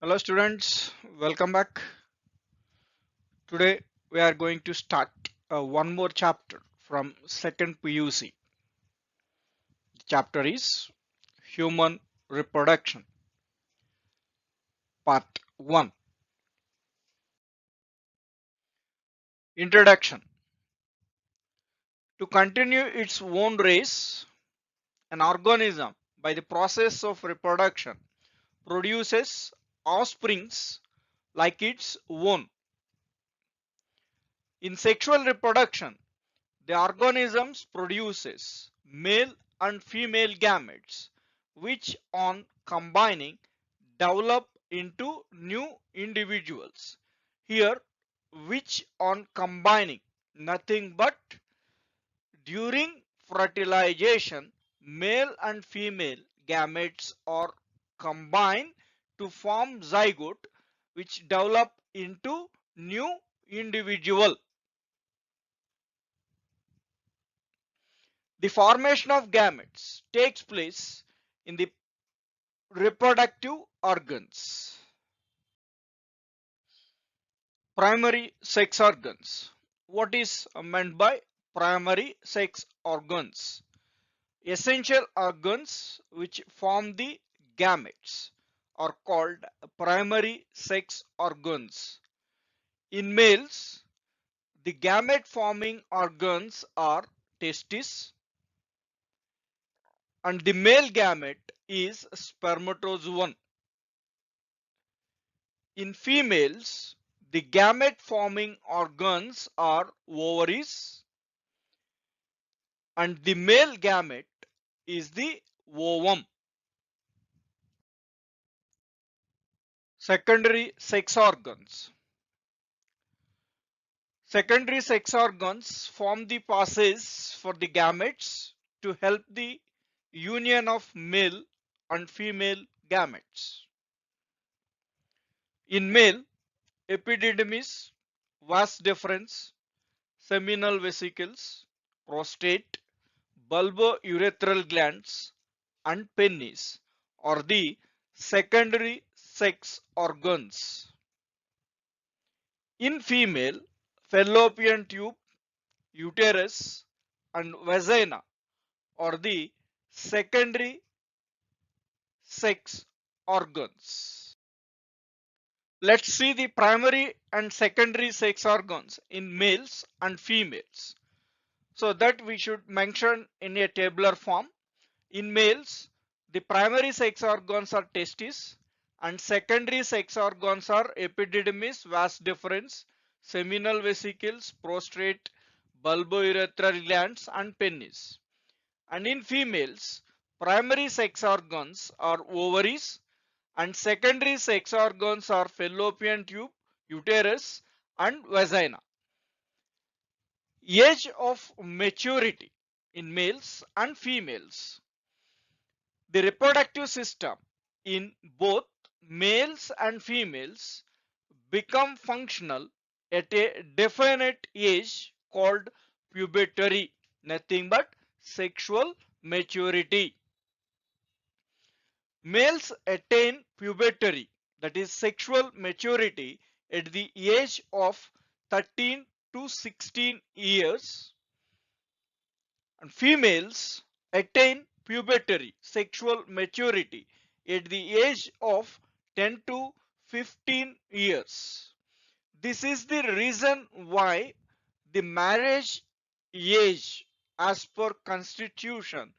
Hello students, welcome back. Today we are going to start one more chapter from second PUC. The chapter is Human Reproduction, Part 1. Introduction. To continue its own race, an organism by the process of reproduction produces offsprings like its own. In sexual reproduction, the organism produces male and female gametes which on combining develop into new individuals. Here which on combining nothing but during fertilization male and female gametes are combined to form zygote which develop into new individual. The formation of gametes takes place in the reproductive organs. Primary sex organs. What is meant by primary sex organs? Essential organs which form the gametes are called primary sex organs. In males, the gamete forming organs are testis, and the male gamete is spermatozoon. In females, the gamete forming organs are ovaries and the male gamete is the ovum. Secondary sex organs. Secondary sex organs form the passage for the gametes to help the union of male and female gametes. In male, epididymis, vas deferens, seminal vesicles, prostate, bulbourethral glands and penis are the secondary sex organs. In female, fallopian tube, uterus and vagina are the secondary sex organs. Let's see the primary and secondary sex organs in males and females. So that we should mention in a tabular form. In males, the primary sex organs are testis and secondary sex organs are epididymis, vas deferens, seminal vesicles, prostate, bulbourethral glands and penis. And in females, primary sex organs are ovaries and secondary sex organs are fallopian tube, uterus and vagina. Age of maturity in males and females. The reproductive system in both males and females become functional at a definite age called puberty, nothing but sexual maturity. Males attain puberty, that is sexual maturity, at the age of 13 to 16 years, and females attain puberty, sexual maturity, at the age of 10 to 15 years. This is the reason why the marriage age as per constitution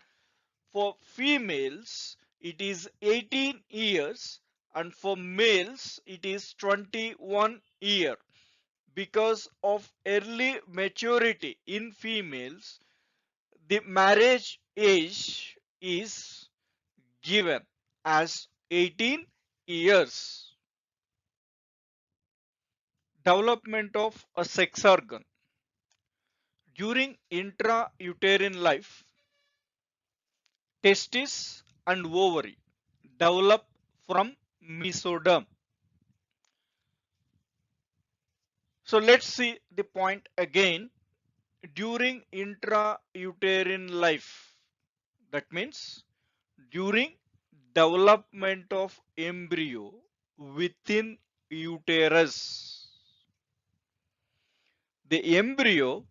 for females it is 18 years and for males it is 21 year. Because of early maturity in females, the marriage age is given as 18 years. Development of a sex organ. During intrauterine life, testis and ovary develop from mesoderm. So let's see the point again. During intrauterine life, that means during development of embryo, within uterus. The embryo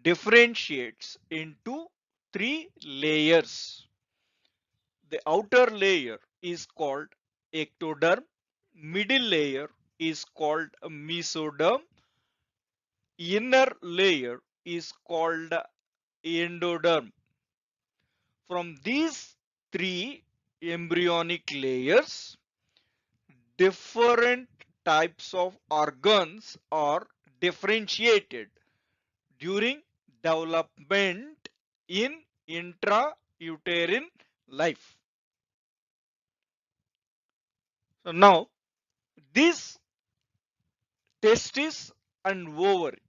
differentiates into three layers. The outer layer is called ectoderm, middle layer is called mesoderm, inner layer is called endoderm. From these three embryonic layers, different types of organs are differentiated during development in intrauterine life. So now these testis and ovary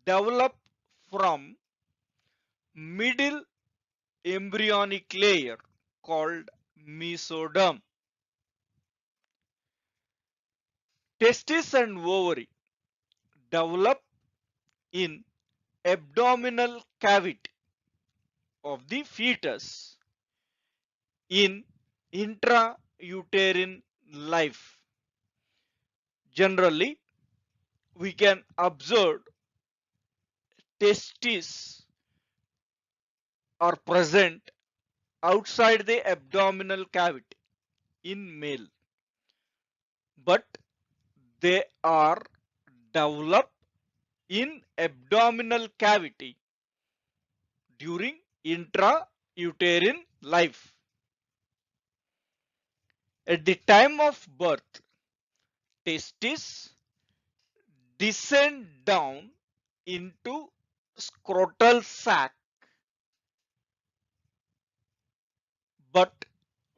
develop from middle embryonic layer called mesoderm. Testis and ovary develop in abdominal cavity of the fetus in intrauterine life. Generally, we can observe testes are present outside the abdominal cavity in male, but they are developed in abdominal cavity during intrauterine life. At the time of birth, testes descend down into scrotal sac, but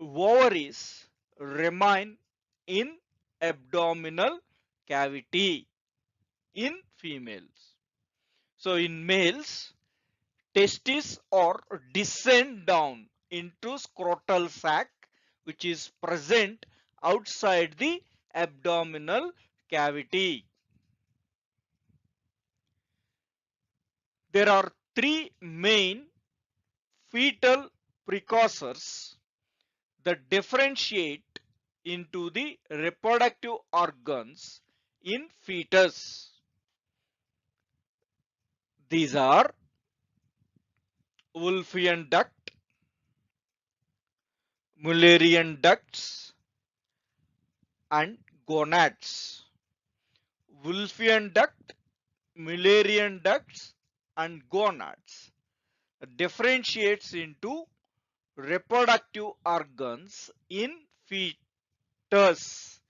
ovaries remain in abdominal cavity in females. So in males, testes or descend down into scrotal sac, which is present outside the abdominal cavity. There are three main fetal precursors that differentiate into the reproductive organs in fetus. These are Wolffian duct, Mullerian ducts, and gonads. Wolffian duct, Mullerian ducts, and gonads differentiates into reproductive organs in fetus.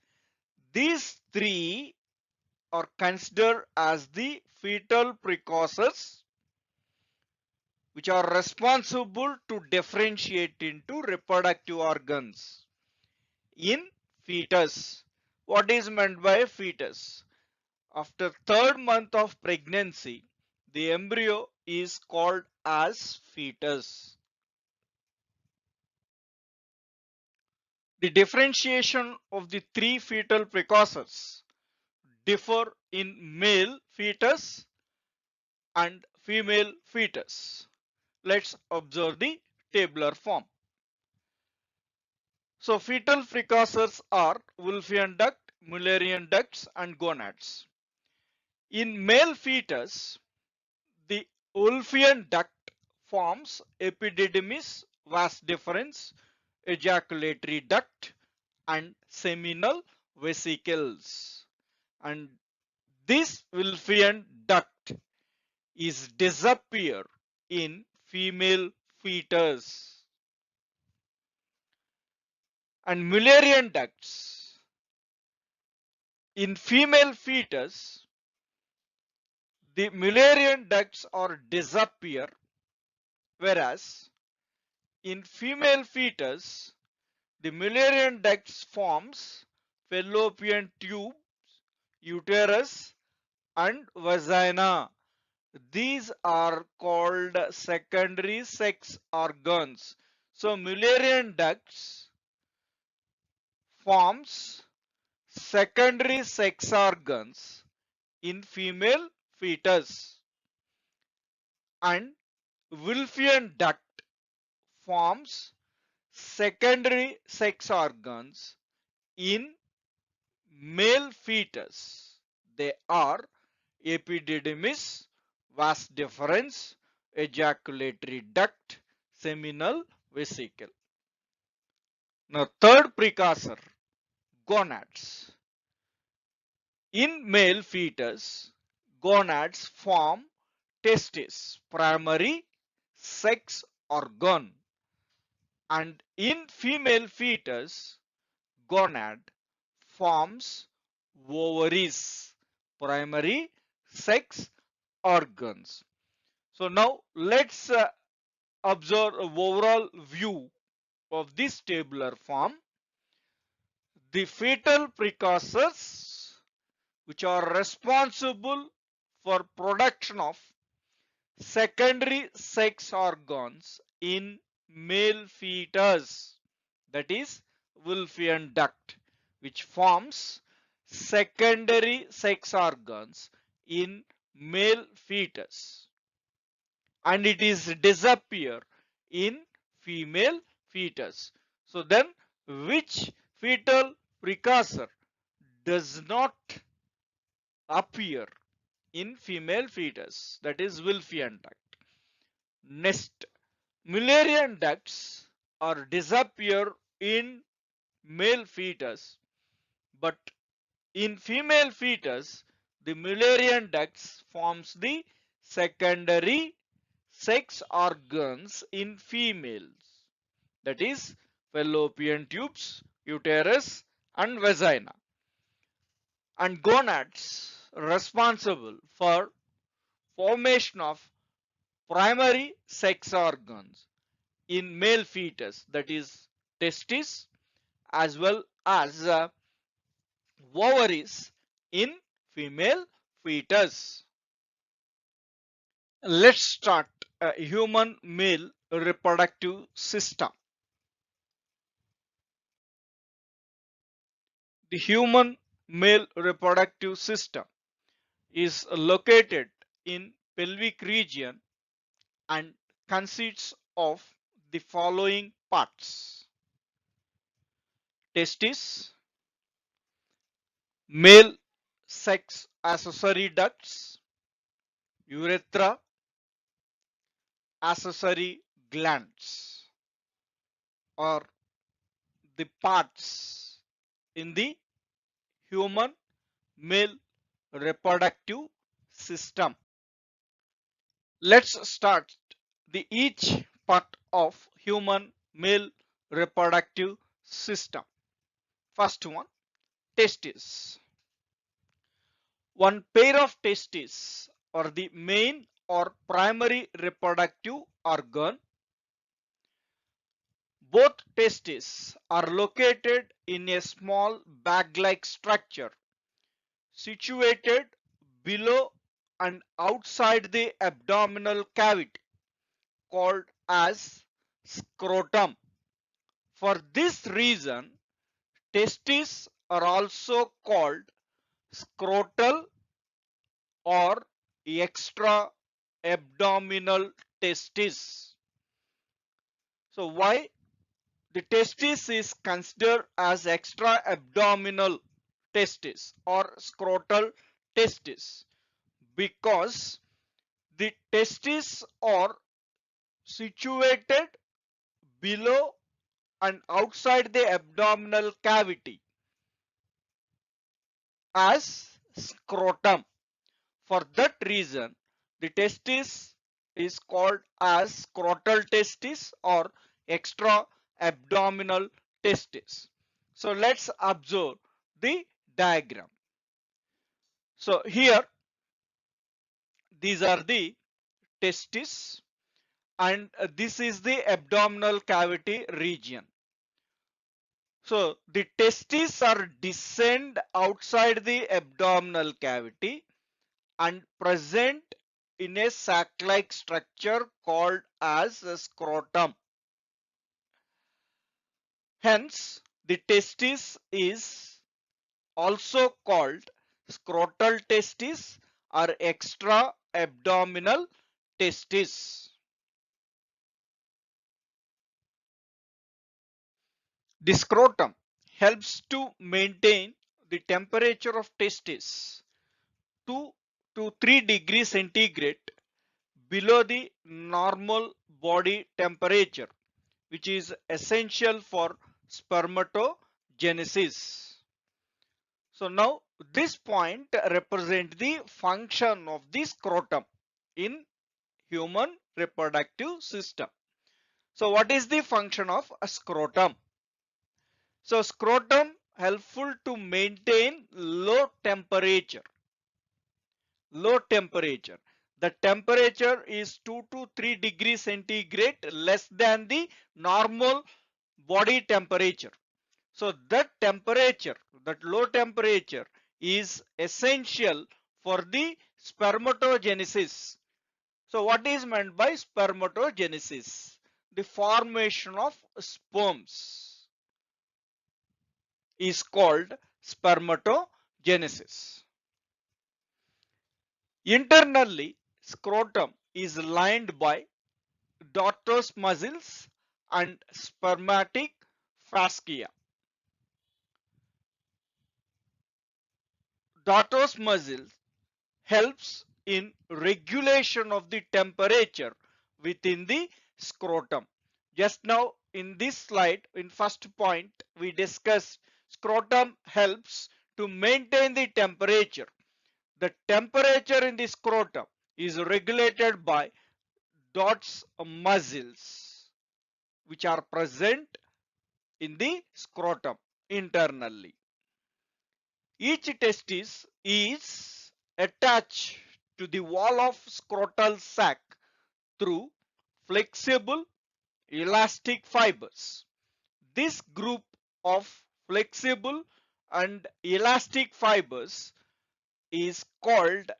These three are considered as the fetal precursors which are responsible to differentiate into reproductive organs in fetus. What is meant by fetus? After third month of pregnancy, the embryo is called as fetus. The differentiation of the three fetal precursors differ in male fetus and female fetus. Let's observe the tabular form. So fetal precursors are Wolffian duct, Mullerian ducts, and gonads. In male fetus, the Wolffian duct forms epididymis, vas deferens, ejaculatory duct, and seminal vesicles. And this Wolffian duct is disappear in female fetus. And Mullerian ducts in female fetus, the Mullerian ducts are disappear, whereas in female fetus the Mullerian ducts forms fallopian tube, uterus, and vagina. These are called secondary sex organs. So Mullerian ducts forms secondary sex organs in female fetus, and Wolffian duct forms secondary sex organs in male fetus. They are epididymis, vas deferens, ejaculatory duct, seminal vesicle. Now, third precursor, gonads. In male fetus, gonads form testis, primary sex organ, and in female fetus, gonad forms ovaries, primary sex organs. So now let's observe an overall view of this tabular form. The fetal precursors which are responsible for production of secondary sex organs in male fetus, that is Wolffian duct, which forms secondary sex organs in male fetus, and it is disappear in female fetus. So then which fetal precursor does not appear in female fetus, that is Wolffian duct? Next, Mullerian ducts are disappear in male fetus, but in female fetus the Mullerian ducts forms the secondary sex organs in females, that is fallopian tubes, uterus and vagina, and gonads responsible for formation of primary sex organs in male fetus, that is testis, as well as ovaries in female fetus. Let's start human male reproductive system. The human male reproductive system is located in pelvic region and consists of the following parts: testis, male sex accessory ducts, urethra, accessory glands, or the parts in the human male reproductive system. Let's start the each part of human male reproductive system. First one, testes. One pair of testes are the main or primary reproductive organ. Both testes are located in a small bag-like structure situated below and outside the abdominal cavity called as scrotum. For this reason, testes are also called scrotal or extra abdominal testis. So why the testis is considered as extra abdominal testis or scrotal testis? Because the testes are situated below and outside the abdominal cavity as scrotum. For that reason, the testis is called as scrotal testis or extra abdominal testis. So let's observe the diagram. So here these are the testis, and this is the abdominal cavity region. So the testes are descend outside the abdominal cavity and present in a sac-like structure called as a scrotum. Hence, the testis is also called scrotal testis or extra abdominal testis. The scrotum helps to maintain the temperature of testis 2 to 3 degrees centigrade below the normal body temperature, which is essential for spermatogenesis. So now this point represents the function of the scrotum in human reproductive system. So what is the function of a scrotum? So scrotum helpful to maintain low temperature. Low temperature. The temperature is 2 to 3 degrees centigrade less than the normal body temperature. So that temperature, that low temperature is essential for the spermatogenesis. So what is meant by spermatogenesis? The formation of sperms is called spermatogenesis. Internally, scrotum is lined by Dartos muscles and spermatic fascia. Dartos muscles helps in regulation of the temperature within the scrotum. Just now in this slide, in first point, we discussed scrotum helps to maintain the temperature. The temperature in the scrotum is regulated by Dartos muscles which are present in the scrotum internally. Each testis is attached to the wall of scrotal sac through flexible elastic fibers. This group of flexible and elastic fibers is called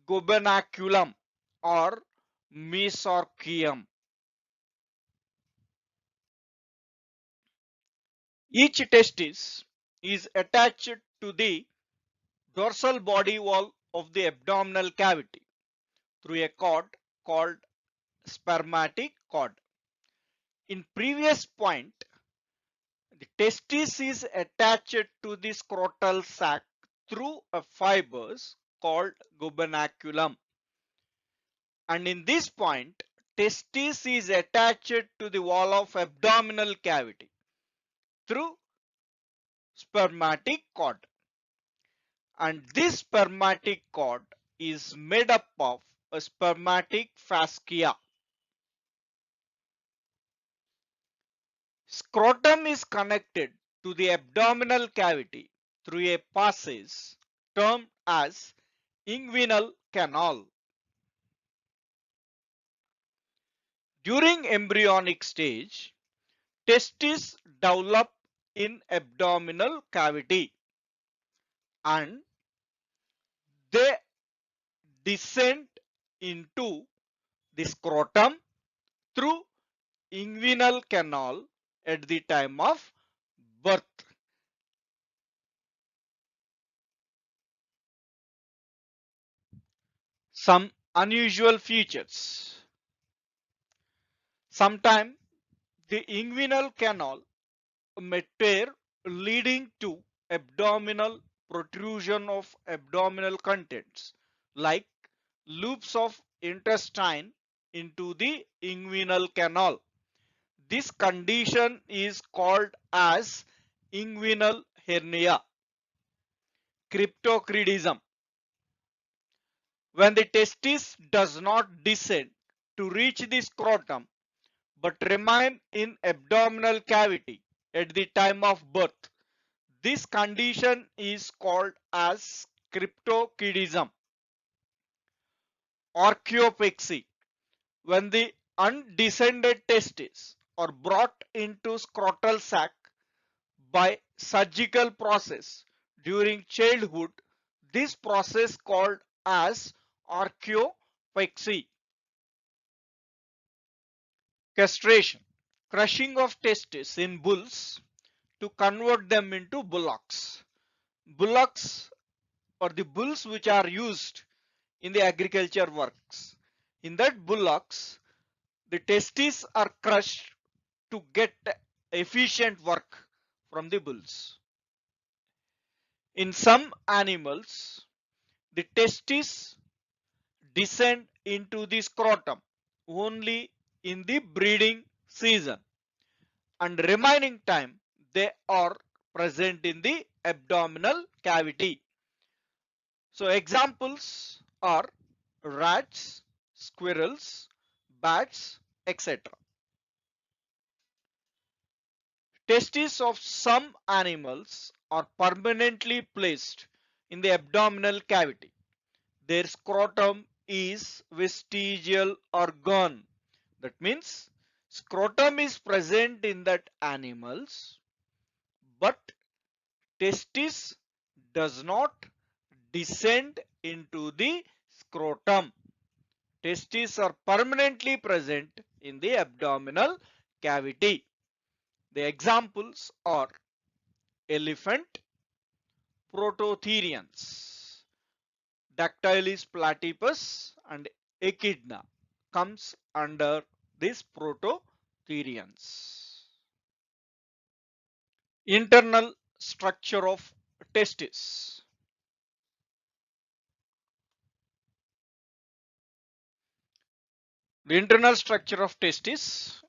gubernaculum or mesorchium. Each testis is attached to the dorsal body wall of the abdominal cavity through a cord called spermatic cord. In previous point, the testis is attached to the scrotal sac through a fibers called gubernaculum. And in this point, testis is attached to the wall of abdominal cavity through spermatic cord. And this spermatic cord is made up of a spermatic fascia. Scrotum is connected to the abdominal cavity through a passage termed as inguinal canal. During embryonic stage, testes develop in abdominal cavity and they descend into the scrotum through inguinal canal at the time of birth. Some unusual features. Sometimes the inguinal canal may tear, leading to abdominal protrusion of abdominal contents like loops of intestine into the inguinal canal. This condition is called as inguinal hernia. Cryptorchidism. When the testis does not descend to reach the scrotum but remain in abdominal cavity at the time of birth, this condition is called as cryptorchidism. Archaeopexy. When the undescended testes are brought into scrotal sac by surgical process during childhood, this process called as archaeopexy. Castration. Crushing of testes in bulls to convert them into bullocks. Bullocks or the bulls which are used in the agriculture works. In that bullocks, the testes are crushed to get efficient work from the bulls. In some animals, the testes descend into the scrotum only in the breeding season, and remaining time they are present in the abdominal cavity. So examples are rats, squirrels, bats, etc. Testes of some animals are permanently placed in the abdominal cavity. Their scrotum is vestigial or gone. That means scrotum is present in that animals, but testis does not descend into the scrotum. Testes are permanently present in the abdominal cavity. The examples are elephant, prototherians, Dactylis platypus and echidna comes under this prototherians. Internal structure of testis. The internal structure of testis.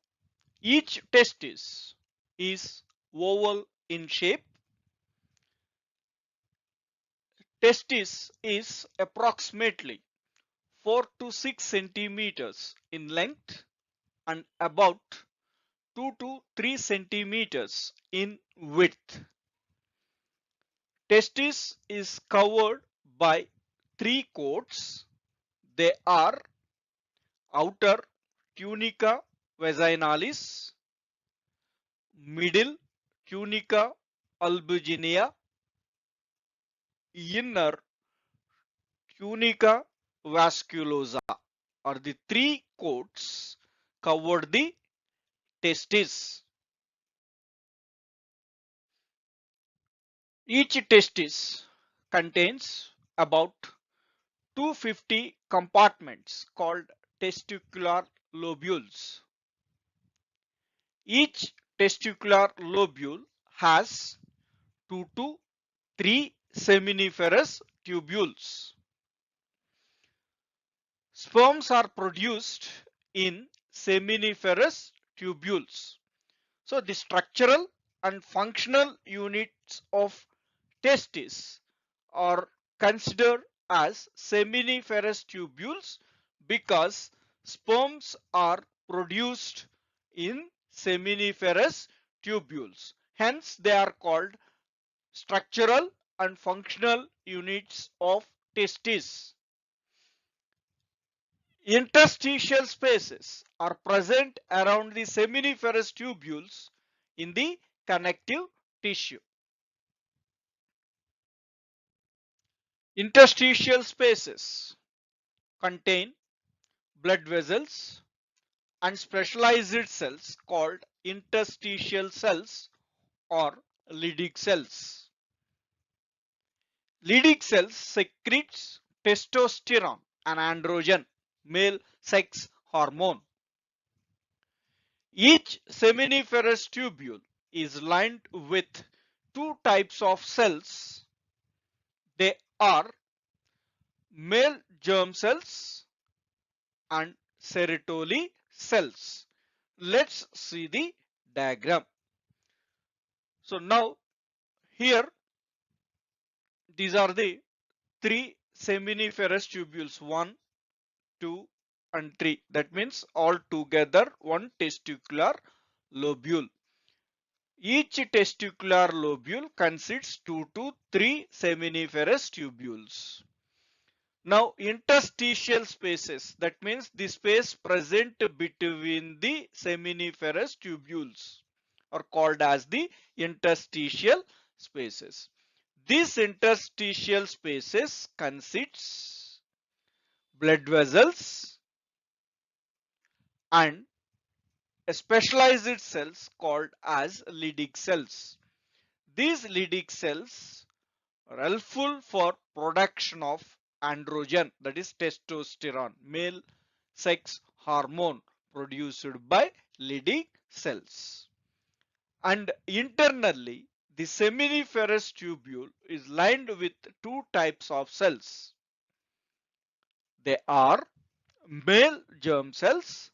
Each testis is oval in shape. Testis is approximately 4 to 6 centimeters in length and about 2 to 3 centimeters in width. Testis is covered by three coats. They are outer tunica vaginalis, middle tunica albuginea, inner tunica vasculosa, or the three coats covered the testis. Each testis contains about 250 compartments called testicular lobules. Each testicular lobule has 2 to 3 seminiferous tubules. Sperms are produced in seminiferous tubules. So the structural and functional units of testis are considered as seminiferous tubules because sperms are produced in seminiferous tubules. Hence they are called structural and functional units of testis. Interstitial spaces are present around the seminiferous tubules in the connective tissue. Interstitial spaces contain blood vessels and specialized cells called interstitial cells or Leydig cells. Leydig cells secretes testosterone, an androgen, male sex hormone. Each seminiferous tubule is lined with two types of cells. They are male germ cells and Sertoli cells. Let's see the diagram. So now here these are the three seminiferous tubules, 1, 2 and 3. That means all together one testicular lobule. Each testicular lobule consists 2 to 3 seminiferous tubules. Now interstitial spaces, that means the space present between the seminiferous tubules are called as the interstitial spaces. These interstitial spaces consists blood vessels and specialized cells called as Leydig cells. These Leydig cells are helpful for production of androgen, that is testosterone, male sex hormone produced by Leydig cells. And internally The seminiferous tubule is lined with two types of cells. They are male germ cells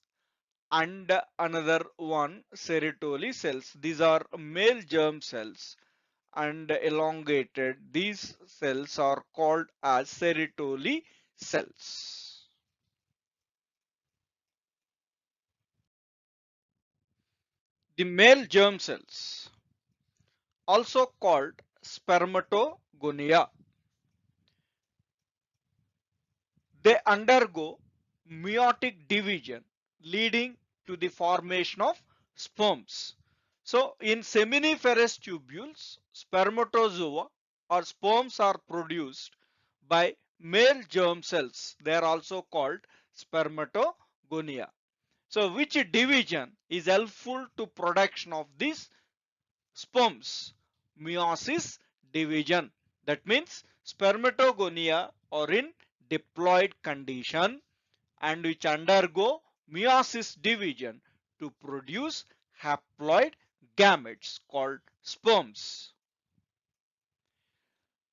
and another one serotoli cells. These are male germ cells and elongated. These cells are called as serotoli cells. The male germ cells, also called spermatogonia, they undergo meiotic division leading to the formation of sperms. So in seminiferous tubules, spermatozoa or sperms are produced by male germ cells. They are also called spermatogonia. So which division is helpful to production of these sperms? Meiosis division. That means spermatogonia are in diploid condition and which undergo meiosis division to produce haploid gametes called sperms.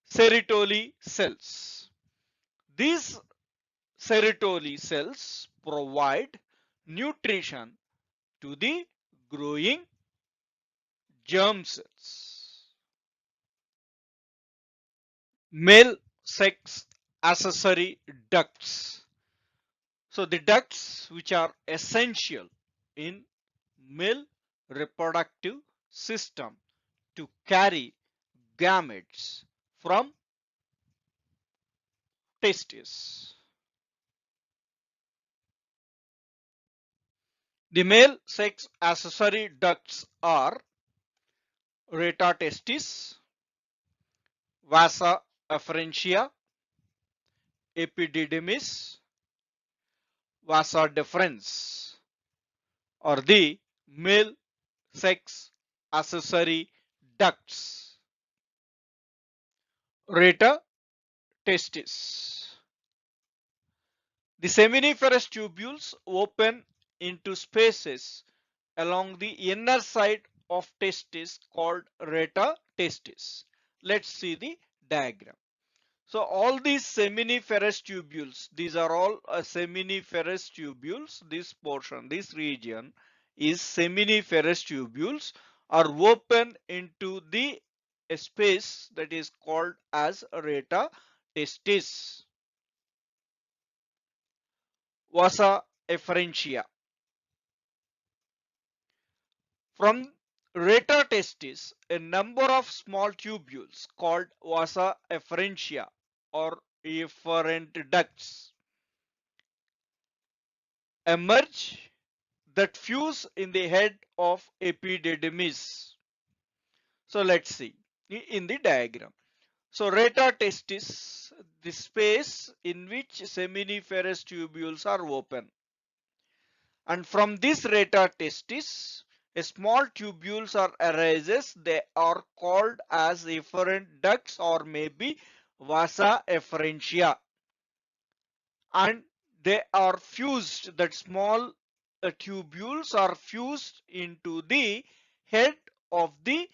Serotoli cells. These serotoli cells provide nutrition to the growing germ cells. Male sex accessory ducts. So the ducts which are essential in male reproductive system to carry gametes from testes. The male sex accessory ducts are reta testis, vasa efferentia, epididymis, vasa deferens, or the male sex accessory ducts. Reta testis. The seminiferous tubules open into spaces along the inner side of testis called reta testis. Let's see the diagram. So all these seminiferous tubules, these are all seminiferous tubules. This portion, this region is seminiferous tubules are open into the space that is called as reta testis. Vasa efferentia. From reta testis, a number of small tubules called vasa efferentia or efferent ducts emerge that fuse in the head of epididymis. So let's see in the diagram. So reta testis, the space in which seminiferous tubules are open. And from this reta testis, a small tubules are arises. They are called as efferent ducts or maybe vasa efferentia. And they are fused, that small tubules are fused into the head of the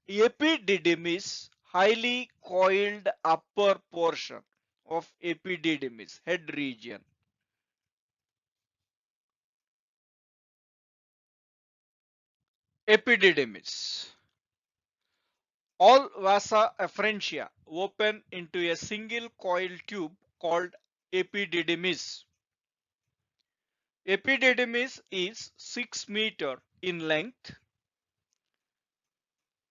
epididymis, highly coiled upper portion of epididymis, head region. Epididymis. All vasa efferentia open into a single coiled tube called epididymis. Epididymis is 6 meter in length.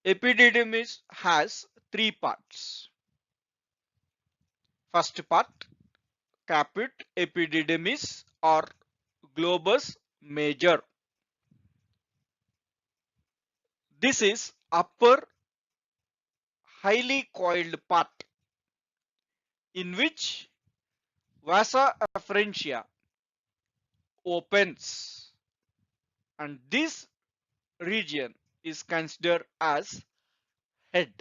Epididymis has three parts. First part, caput epididymis or globus major. This is upper highly coiled part in which vasa efferentia opens, and this region is considered as head.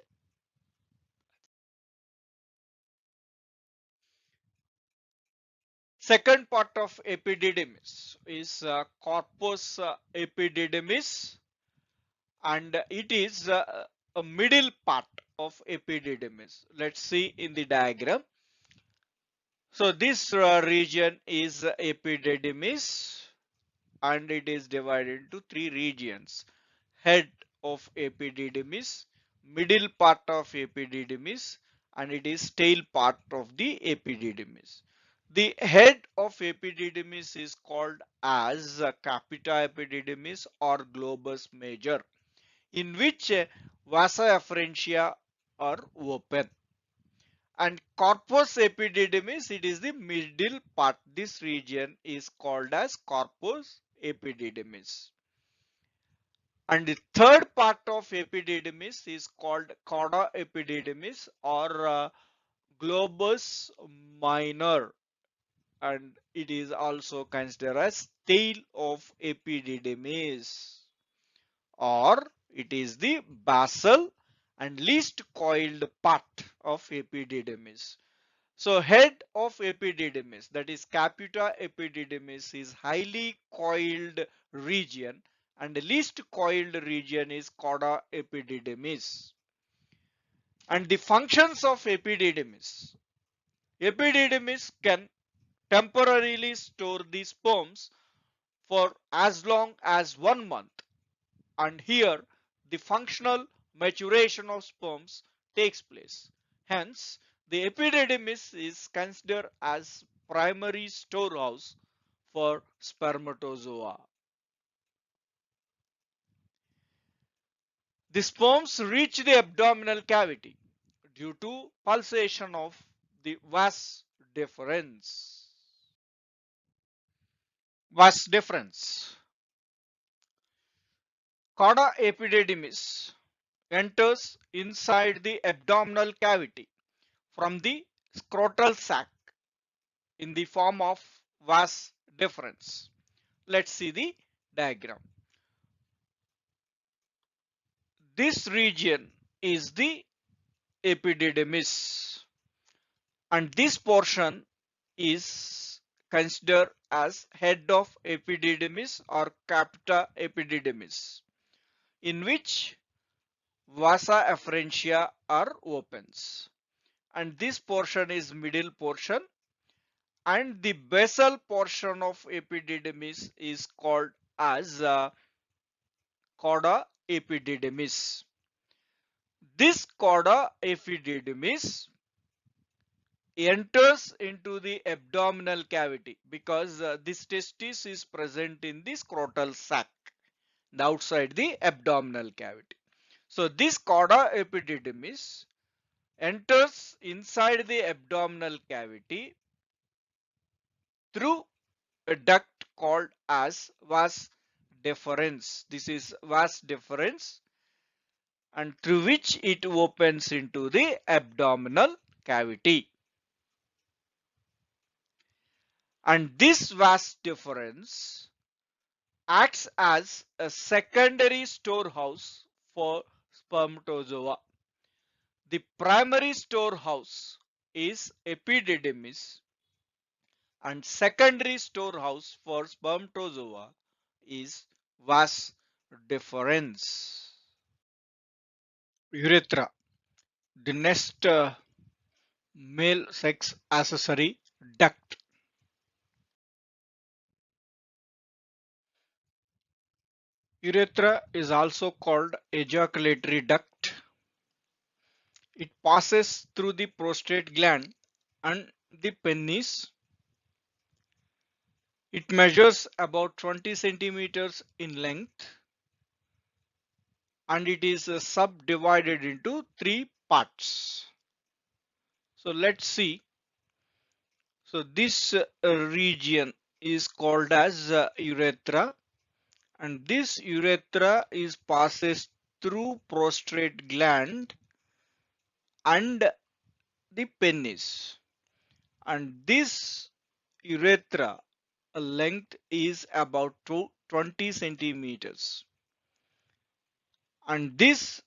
Second part of epididymis is corpus epididymis, and it is a middle part of epididymis. Let's see in the diagram. So this region is epididymis and it is divided into three regions: head of epididymis, middle part of epididymis, and it is tail part of the epididymis. The head of epididymis is called as capita epididymis or globus major, in which vasa efferentia are open. And corpus epididymis, it is the middle part. This region is called as corpus epididymis. And the third part of epididymis is called cauda epididymis or globus minor, and it is also considered as tail of epididymis, or it is the basal and least coiled part of epididymis. So head of epididymis, that is capita epididymis, is highly coiled region, and the least coiled region is cauda epididymis. And the functions of epididymis. Epididymis can temporarily store the sperms for as long as 1 month, and here the functional maturation of sperms takes place. Hence, the epididymis is considered as primary storehouse for spermatozoa. The sperms reach the abdominal cavity due to pulsation of the vas deferens. Vas deferens. Cauda epididymis enters inside the abdominal cavity from the scrotal sac in the form of vas deferens. Let's see the diagram. This region is the epididymis, and this portion is considered as head of epididymis or capita epididymis, in which vasa efferentia are opens, and this portion is middle portion, and the basal portion of epididymis is called as cauda epididymis. This cauda epididymis enters into the abdominal cavity because this testis is present in the scrotal sac outside the abdominal cavity. So this cauda epididymis enters inside the abdominal cavity through a duct called as vas deferens. This is vas deferens, and through which it opens into the abdominal cavity. And this vas deferens acts as a secondary storehouse for spermatozoa. The primary storehouse is epididymis, and secondary storehouse for spermatozoa is vas deferens. Urethra, the next male sex accessory duct. Urethra is also called ejaculatory duct. It passes through the prostate gland and the penis. It measures about 20 centimeters in length, and it is subdivided into three parts. So let's see. So this region is called as urethra, and this urethra is passes through prostate gland and the penis, and this urethra length is about 20 centimeters, and this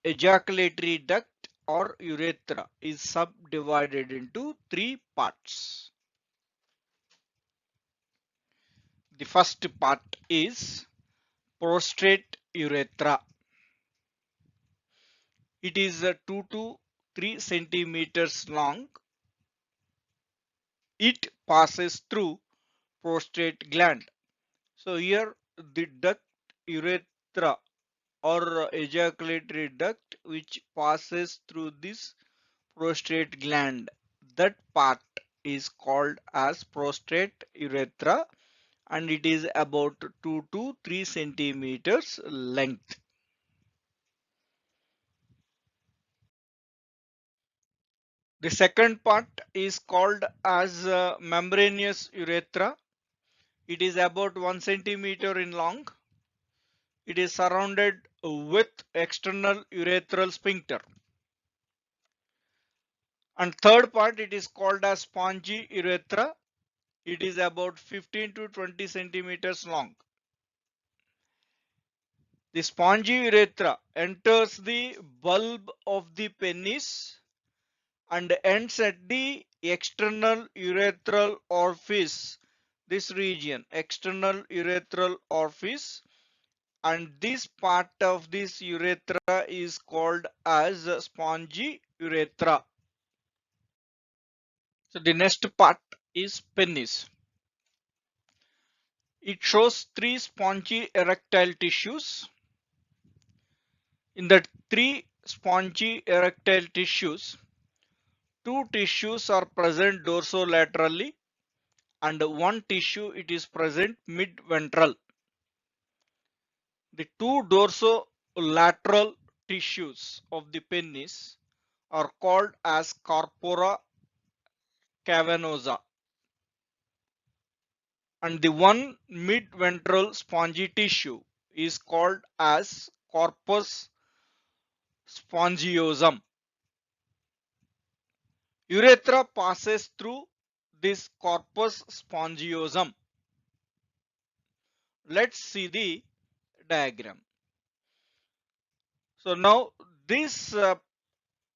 ejaculatory duct or urethra is subdivided into three parts. The first part is prostate urethra. It is 2 to 3 centimeters long. It passes through prostate gland. So here the duct urethra or ejaculatory duct which passes through this prostate gland. That part is called as prostate urethra and it is about 2 to 3 centimeters length. The second part is called as membranous urethra. It is about 1 centimeter in long. It is surrounded with external urethral sphincter. And third part, it is called as spongy urethra. It is about 15 to 20 centimeters long. The spongy urethra enters the bulb of the penis and ends at the external urethral orifice. This region, external urethral orifice, and this part of this urethra is called as spongy urethra. So the next part is penis. It shows three spongy erectile tissues. In the three spongy erectile tissues, two tissues are present dorsolaterally and one tissue it is present mid-ventral. The two dorsolateral tissues of the penis are called as corpora cavernosa and the one mid-ventral spongy tissue is called as corpus spongiosum. Urethra passes through this corpus spongiosum. Let's see the diagram. So now this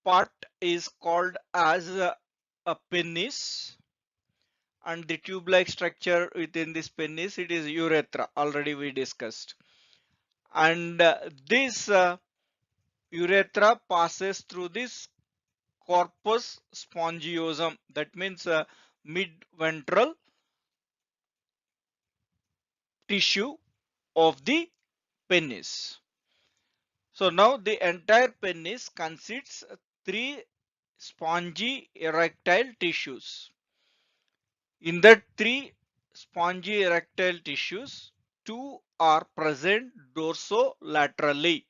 part is called as a penis and the tube-like structure within this penis it is urethra, already we discussed, and this urethra passes through this corpus spongiosum, that means mid-ventral tissue of the penis. So now the entire penis consists three spongy erectile tissues. In that three spongy erectile tissues, two are present dorsolaterally.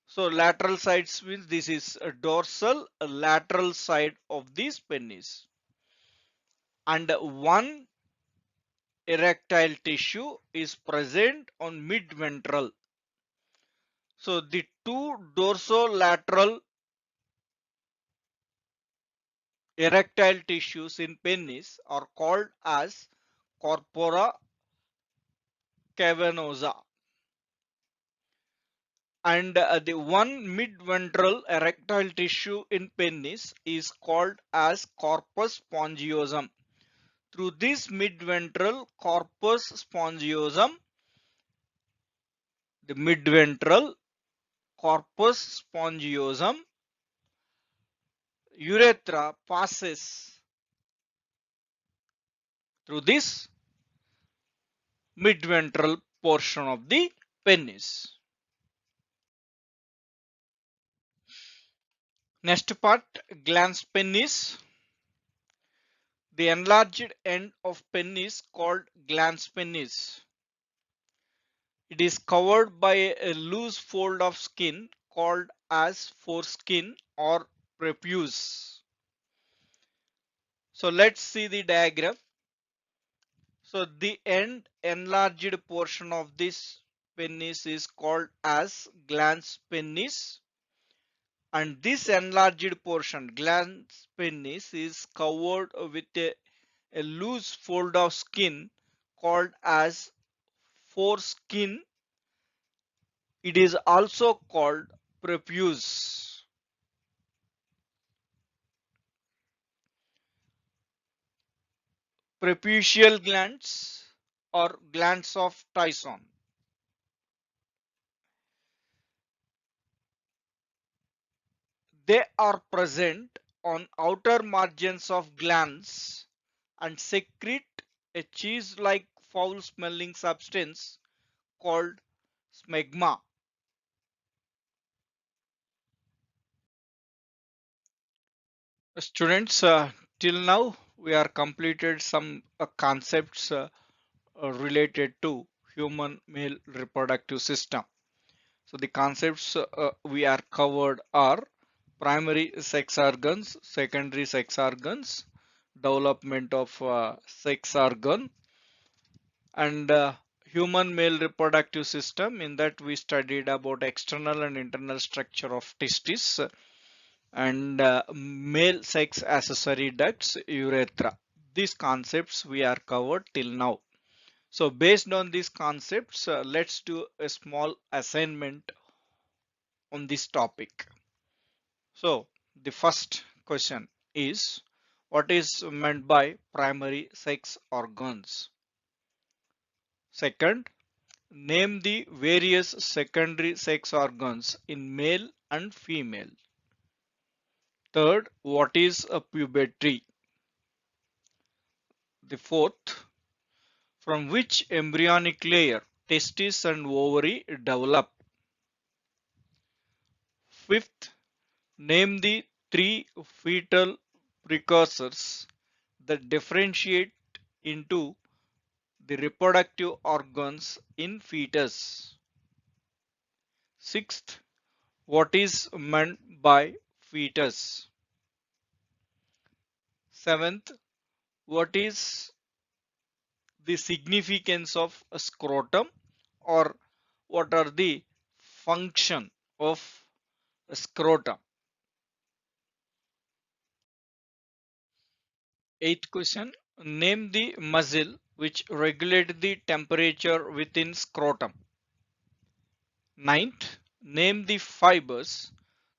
So lateral sides means this is a dorsal lateral side of this penis. And one erectile tissue is present on mid-ventral. So the two dorsolateral erectile tissues in penis are called as corpora cavernosa and the one mid-ventral erectile tissue in penis is called as corpus spongiosum. Through this mid-ventral corpus spongiosum, the mid-ventral corpus spongiosum, urethra passes through this mid-ventral portion of the penis. Next part, glans penis. The enlarged end of penis called glans penis. It is covered by a loose fold of skin called as foreskin or prepuce. So let's see the diagram. So the end enlarged portion of this penis is called as glans penis and this enlarged portion glans penis is covered with a loose fold of skin called as foreskin. It is also called prepuce. Prepucial glands or glands of Tyson. They are present on outer margins of glands and secrete a cheese-like foul-smelling substance called smegma. Students, till now we are completed some concepts related to human male reproductive system. So the concepts we are covered are primary sex organs, secondary sex organs, development of sex organ, and human male reproductive system. In that we studied about external and internal structure of testis and male sex accessory ducts, urethra. These concepts we are covered till now. So based on these concepts, let's do a small assignment on this topic. So the first question is, what is meant by primary sex organs? Second, name the various secondary sex organs in male and female. Third, what is a pubescence? The fourth, from which embryonic layer testis and ovary develop. Fifth, name the three fetal precursors that differentiate into the reproductive organs in fetus. Sixth, what is meant by fetus? Seventh, what is the significance of a scrotum, or what are the function of a scrotum? Eighth question, name the muscle which regulate the temperature within scrotum. Ninth, name the fibers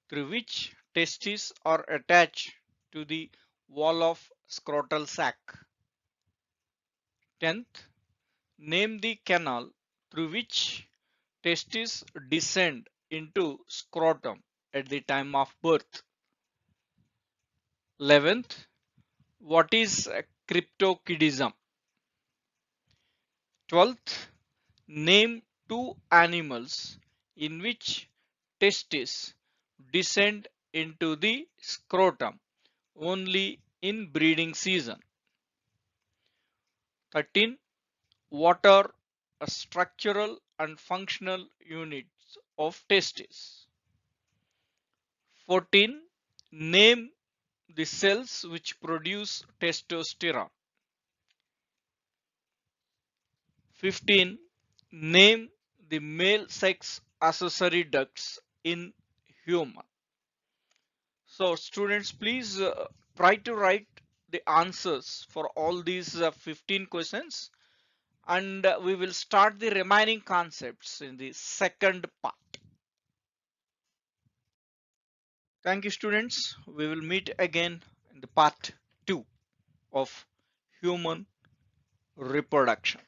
through which testes are attached to the wall of scrotal sac. 10th, name the canal through which testes descend into scrotum at the time of birth. 11th, what is cryptorchidism? 12th, name two animals in which testes descend into the scrotum only in breeding season. 13. What are structural and functional units of testis? 14. Name the cells which produce testosterone. 15. Name the male sex accessory ducts in human. So students, please try to write the answers for all these 15 questions, and we will start the remaining concepts in the second part. Thank you students. We will meet again in the part 2 of human reproduction.